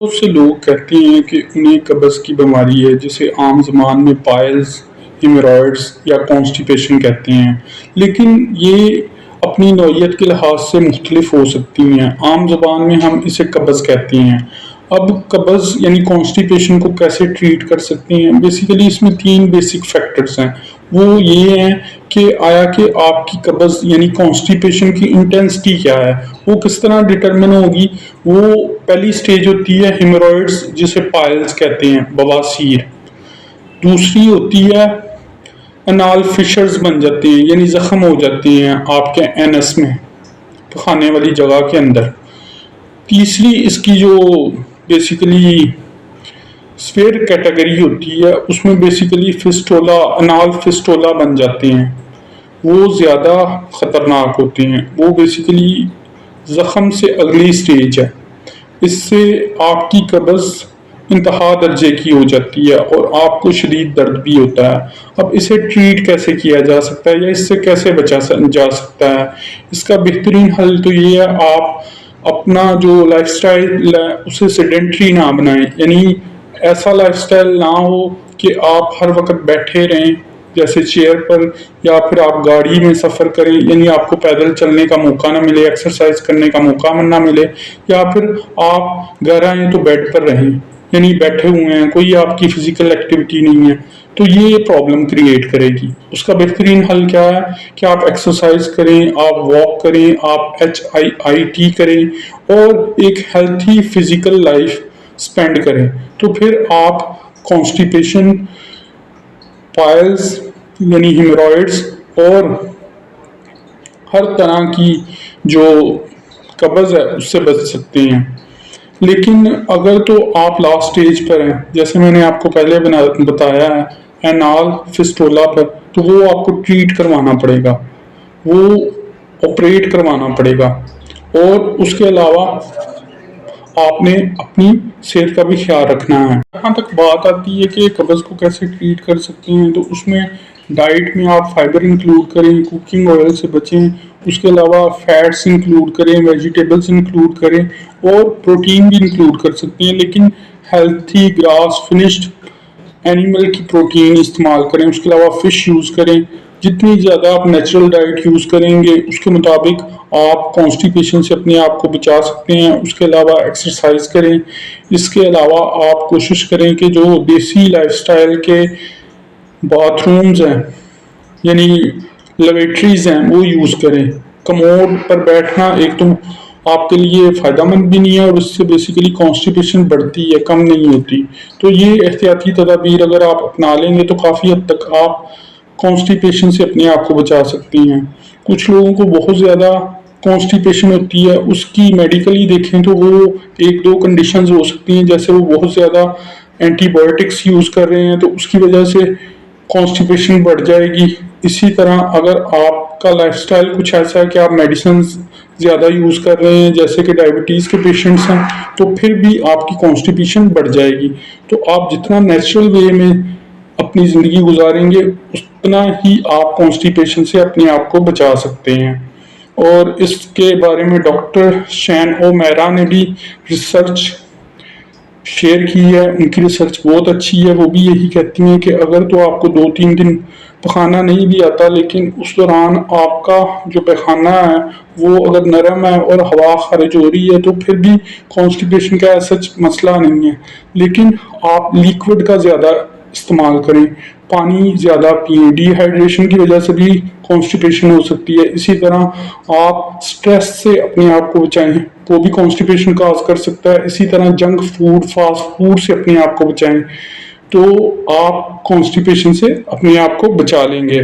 بہت سے لوگ کہتے ہیں کہ انہیں قبض کی بیماری ہے جسے عام زبان میں پائلز، ہیمورائڈز یا کانسٹیپیشن کہتے ہیں، لیکن یہ اپنی نوعیت کے لحاظ سے مختلف ہو سکتی ہیں۔ عام زبان میں ہم اسے قبض کہتے ہیں۔ اب قبض یعنی کانسٹیپیشن کو کیسے ٹریٹ کر سکتے ہیں؟ بیسیکلی اس میں 3 بیسک فیکٹرز ہیں۔ وہ یہ ہیں کہ آیا کہ آپ کی قبض یعنی کانسٹیپیشن کی انٹینسٹی کیا ہے، وہ کس طرح ڈٹرمن ہوگی۔ وہ پہلی سٹیج ہوتی ہے ہیمورائڈز جسے پائلز کہتے ہیں، بواسیر۔ دوسری ہوتی ہے انال فشرز بن جاتے ہیں یعنی زخم ہو جاتے ہیں آپ کے اینس میں، پخانے والی جگہ کے اندر۔ تیسری اس کی جو بیسیکلی سفیر کیٹیگری ہوتی ہے اس میں بیسیکلی فسٹولا، انال فسٹولا بن جاتے ہیں، وہ زیادہ خطرناک ہوتے ہیں۔ وہ بیسیکلی زخم سے اگلی سٹیج ہے، اس سے آپ کی قبض انتہا درجے کی ہو جاتی ہے اور آپ کو شدید درد بھی ہوتا ہے۔ اب اسے ٹریٹ کیسے کیا جا سکتا ہے یا اس سے کیسے بچا جا سکتا ہے؟ اس کا بہترین حل تو یہ ہے آپ اپنا جو لائف سٹائل ہے اسے سیڈنٹری نہ بنائیں، یعنی ایسا لائف سٹائل نہ ہو کہ آپ ہر وقت بیٹھے رہیں جیسے چیئر پر، یا پھر آپ گاڑی میں سفر کریں یعنی آپ کو پیدل چلنے کا موقع نہ ملے، ایکسرسائز کرنے کا موقع نہ ملے، یا پھر آپ گھر آئیں تو بیڈ پر رہیں یعنی بیٹھے ہوئے ہیں، کوئی آپ کی فزیکل ایکٹیویٹی نہیں ہے، تو یہ پرابلم کریٹ کرے گی۔ اس کا بہترین حل کیا ہے کہ آپ ایکسرسائز کریں، آپ واک کریں، آپ HIIT کریں اور ایک ہیلتھی فزیکل لائف سپینڈ کریں، تو پھر آپ کانسٹیپیشن، پائلز یعنی ہیمورائڈز اور ہر طرح کی جو قبض ہے اس سے بچ سکتے ہیں۔ لیکن اگر تو آپ لاسٹ سٹیج پر ہیں، جیسے میں نے آپ کو پہلے بتایا ہے اینال فسٹولا پر، تو وہ آپ کو ٹریٹ کروانا پڑے گا، وہ آپریٹ کروانا پڑے گا، اور اس کے علاوہ آپ نے اپنی صحت کا بھی خیال رکھنا ہے۔ یہاں تک بات آتی ہے کہ قبض کو کیسے ٹریٹ کر سکتے ہیں، تو اس میں ڈائٹ میں آپ فائبر انکلوڈ کریں، کوکنگ آئل سے بچیں، اس کے علاوہ فیٹس انکلوڈ کریں، ویجیٹیبلز انکلوڈ کریں، اور پروٹین بھی انکلوڈ کر سکتے ہیں، لیکن ہیلتھی گراس فنشڈ اینیمل کی پروٹین استعمال کریں۔ اس کے علاوہ فش یوز کریں۔ جتنی زیادہ آپ نیچرل ڈائٹ یوز کریں گے اس کے مطابق آپ کانسٹیپیشن سے اپنے آپ کو بچا سکتے ہیں۔ اس کے علاوہ ایکسرسائز کریں۔ اس کے علاوہ آپ کوشش کریں کہ جو دیسی لائف سٹائل کے باتھ رومز ہیں یعنی لیبارٹریز ہیں وہ یوز کریں۔ کموڈ پر بیٹھنا ایک تو آپ کے لیے فائدہ مند بھی نہیں ہے اور اس سے بیسیکلی کانسٹیپیشن بڑھتی ہے، کم نہیں ہوتی۔ تو یہ احتیاطی تدابیر اگر آپ اپنا لیں گے تو کافی حد تک آپ کانسٹیپیشن سے اپنے آپ کو بچا سکتی ہیں۔ کچھ لوگوں کو بہت زیادہ کانسٹیپیشن ہوتی ہے، اس کی میڈیکلی دیکھیں تو وہ 1-2 کنڈیشنز ہو سکتی ہیں، جیسے وہ بہت زیادہ اینٹی بایوٹکس یوز کر رہے ہیں تو اس کی وجہ سے کانسٹیپیشن بڑھ جائے گی۔ اسی طرح اگر آپ کا لائف سٹائل کچھ ایسا ہے کہ آپ میڈیسنز زیادہ یوز کر رہے ہیں جیسے کہ ڈائبٹیز کے پیشنٹس ہیں، تو پھر بھی آپ کی کانسٹیپیشن بڑھ جائے گی۔ تو آپ جتنا نیچرل وے میں اپنی زندگی گزاریں گے اتنا ہی آپ کانسٹیپیشن سے اپنے آپ کو بچا سکتے ہیں۔ اور اس کے بارے میں ڈاکٹر شین او میرا نے بھی ریسرچ شیئر کی ہے، ان کی ریسرچ بہت اچھی ہے۔ وہ بھی یہی کہتی ہیں کہ اگر تو آپ کو 2-3 دن پخانہ نہیں بھی آتا لیکن اس دوران آپ کا جو پیخانہ ہے وہ اگر نرم ہے اور ہوا خارج ہو رہی ہے تو پھر بھی کانسٹیپیشن کا ایسا مسئلہ نہیں ہے، لیکن آپ لیکوڈ کا زیادہ استعمال کریں، پانی زیادہ پئیں۔ ڈی ہائیڈریشن کی وجہ سے بھی کانسٹیپیشن ہو سکتی ہے۔ اسی طرح آپ سٹریس سے اپنے آپ کو بچائیں، وہ بھی کانسٹیپیشن کاز کر سکتا ہے۔ اسی طرح جنک فوڈ، فاسٹ فوڈ سے اپنے آپ کو بچائیں، تو آپ کانسٹیپیشن سے اپنے آپ کو بچا لیں گے۔